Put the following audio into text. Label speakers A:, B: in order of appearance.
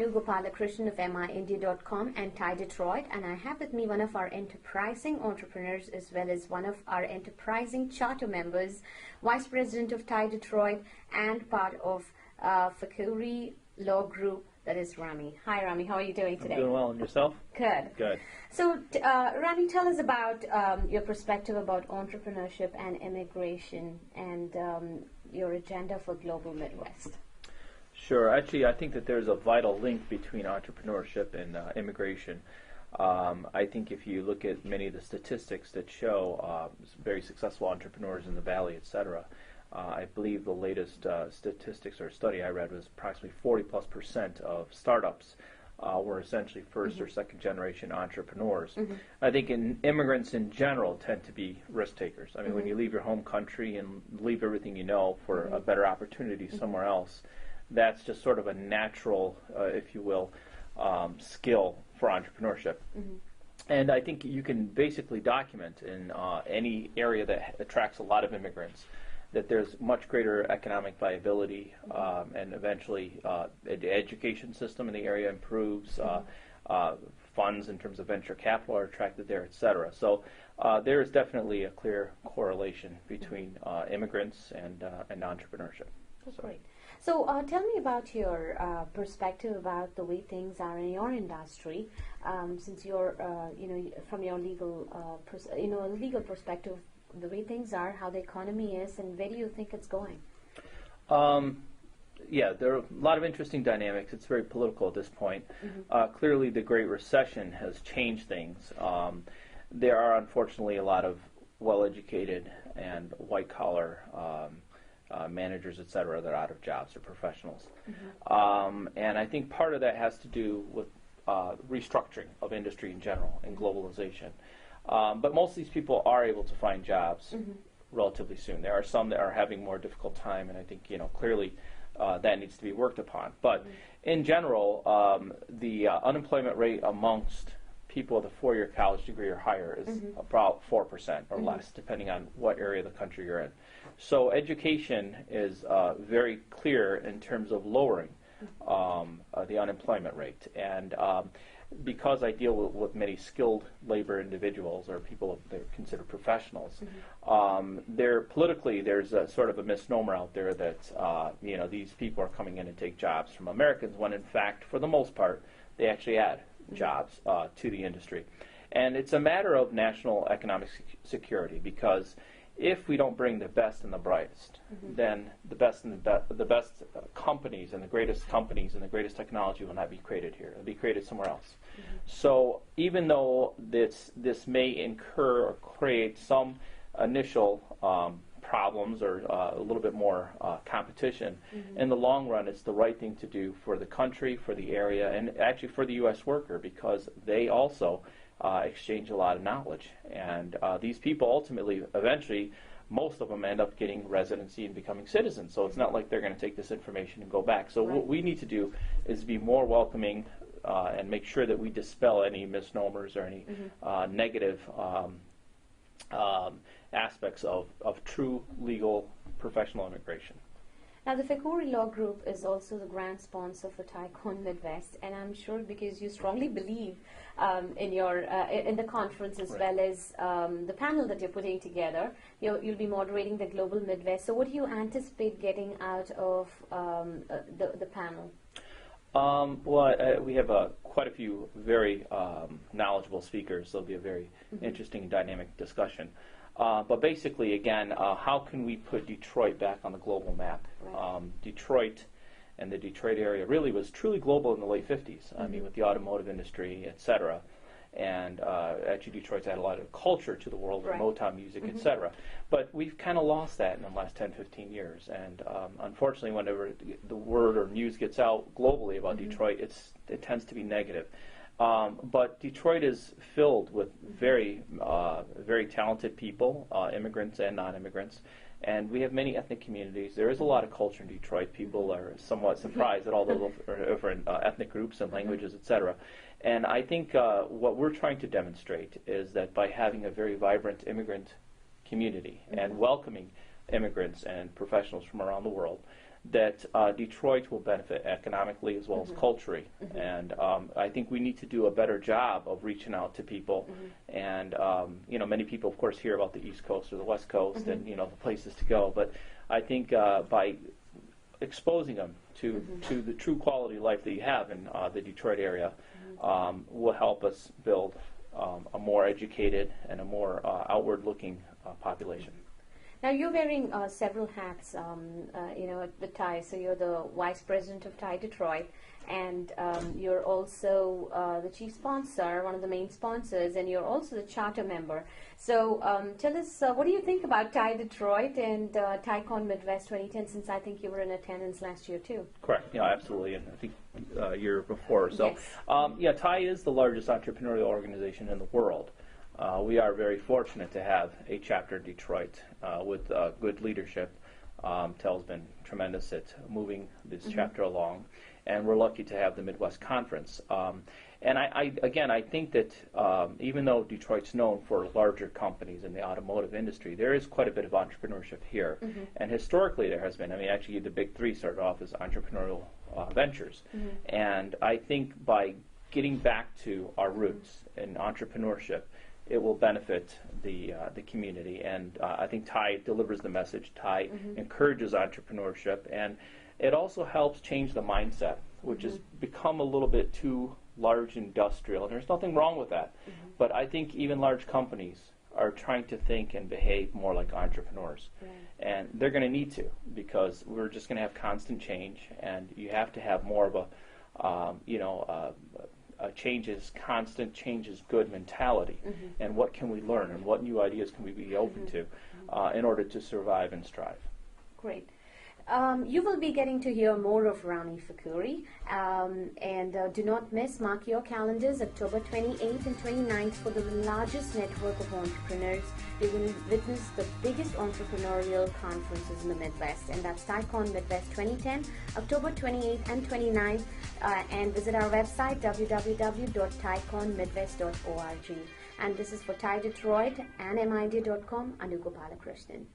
A: Venu Gopalakrishnan of MIIndia.com and TiE Detroit, and I have with me one of our enterprising entrepreneurs as well as one of our enterprising charter members, Vice President of TiE Detroit and part of Fakhoury Law Group, that is Rami. Hi Rami, how are you doing today?
B: I'm doing well, and yourself?
A: Good.
B: Good.
A: So Rami, tell us about your perspective about entrepreneurship and immigration and your agenda for Global Midwest.
B: Sure. Actually, I think that there's a vital link between entrepreneurship and immigration. I think if you look at many of the statistics that show very successful entrepreneurs in the Valley, etc., I believe the latest statistics or study I read was approximately 40+% of startups were essentially first or second generation entrepreneurs. I think immigrants in general tend to be risk takers. I mean, when you leave your home country and leave everything you know for a better opportunity somewhere else, that's just sort of a natural, if you will, skill for entrepreneurship. And I think you can basically document in any area that attracts a lot of immigrants that there's much greater economic viability, and eventually the education system in the area improves, funds in terms of venture capital are attracted there, etc. So there is definitely a clear correlation between immigrants and entrepreneurship.
A: That's great. So tell me about your perspective about the way things are in your industry, since you're, from your legal, legal perspective, the way things are, how the economy is, and where do you think it's going?
B: Yeah, there are a lot of interesting dynamics. It's very political at this point. Clearly, the Great Recession has changed things. There are, unfortunately, a lot of well-educated and white-collar managers, etc., that are out of jobs or professionals. And I think part of that has to do with restructuring of industry in general and globalization. But most of these people are able to find jobs relatively soon. There are some that are having more difficult time, and I think clearly that needs to be worked upon. But in general, the unemployment rate amongst people with a 4-year college degree or higher is about 4% or less, depending on what area of the country you're in. So education is very clear in terms of lowering the unemployment rate. And because I deal with many skilled labor individuals or people that are considered professionals, politically there's a sort of a misnomer out there that these people are coming in and take jobs from Americans, when in fact, for the most part, they actually add jobs to the industry. And it's a matter of national economic security, because if we don't bring the best and the brightest, then the best and the best companies and the greatest technology will not be created here. It'll be created somewhere else. So even though this may incur or create some initial problems or a little bit more competition, in the long run, it's the right thing to do for the country, for the area, and actually for the U.S. worker, because they also exchange a lot of knowledge. And these people ultimately, eventually, most of them end up getting residency and becoming citizens. So it's not like they're going to take this information and go back. So what we need to do is be more welcoming and make sure that we dispel any misnomers or any negative aspects of true legal professional immigration.
A: Now, the Fakhoury Law Group is also the grand sponsor for TiEcon Midwest, and I'm sure because you strongly believe in your in the conference as well as the panel that you're putting together, you'll be moderating the Global Midwest. So, what do you anticipate getting out of the panel?
B: Well, we have quite a few very knowledgeable speakers, so it'll be a very interesting, dynamic discussion. But basically, again, how can we put Detroit back on the global map? Detroit and the Detroit area really was truly global in the late 50s, I mean, with the automotive industry, etc. And actually, Detroit's had a lot of culture to the world, with Motown music, etc. But we've kind of lost that in the last 10, 15 years. And unfortunately, whenever the word or news gets out globally about Detroit, it tends to be negative. But Detroit is filled with very talented people, immigrants and non-immigrants, and we have many ethnic communities. There is a lot of culture in Detroit. People are somewhat surprised at all the different ethnic groups and languages, etc. And I think what we're trying to demonstrate is that by having a very vibrant immigrant community and welcoming immigrants and professionals from around the world, that Detroit will benefit economically as well as culturally. And I think we need to do a better job of reaching out to people. And, you know, many people, of course, hear about the East Coast or the West Coast and, you know, the places to go. But I think by exposing them to the true quality of life that you have in the Detroit area will help us build a more educated and a more outward-looking population.
A: Now you're wearing several hats, you know, at the TiE. So you're the Vice President of TiE Detroit, and you're also the chief sponsor, one of the main sponsors, and you're also the charter member. So tell us, what do you think about TiE Detroit and TiECon Midwest 2010? Since I think you were in attendance last year too.
B: Correct. Yeah, absolutely, and I think year before. So,
A: yes.
B: Yeah, TiE is the largest entrepreneurial organization in the world. We are very fortunate to have a chapter in Detroit with good leadership. TEL's been tremendous at moving this chapter along, and we're lucky to have the Midwest Conference. And I think that even though Detroit's known for larger companies in the automotive industry, there is quite a bit of entrepreneurship here. And historically there has been. I mean, actually the big three started off as entrepreneurial ventures. And I think by getting back to our roots in entrepreneurship, it will benefit the community. And I think TiE delivers the message. TiE encourages entrepreneurship, and it also helps change the mindset, which has become a little bit too large industrial. And there's nothing wrong with that. But I think even large companies are trying to think and behave more like entrepreneurs. And they're going to need to, because we're just going to have constant change, and you have to have more of a constant change is good mentality. And what can we learn, and what new ideas can we be open to in order to survive and strive?
A: Great. You will be getting to hear more of Rami Fakhoury, and do not miss, mark your calendars, October 28th and 29th for the largest network of entrepreneurs. You will witness the biggest entrepreneurial conferences in the Midwest, and that's TiECon Midwest 2010, October 28th and 29th, and visit our website, www.tieconmidwest.org. And this is for TiE Detroit and MID.com, Anu Gopalakrishnan.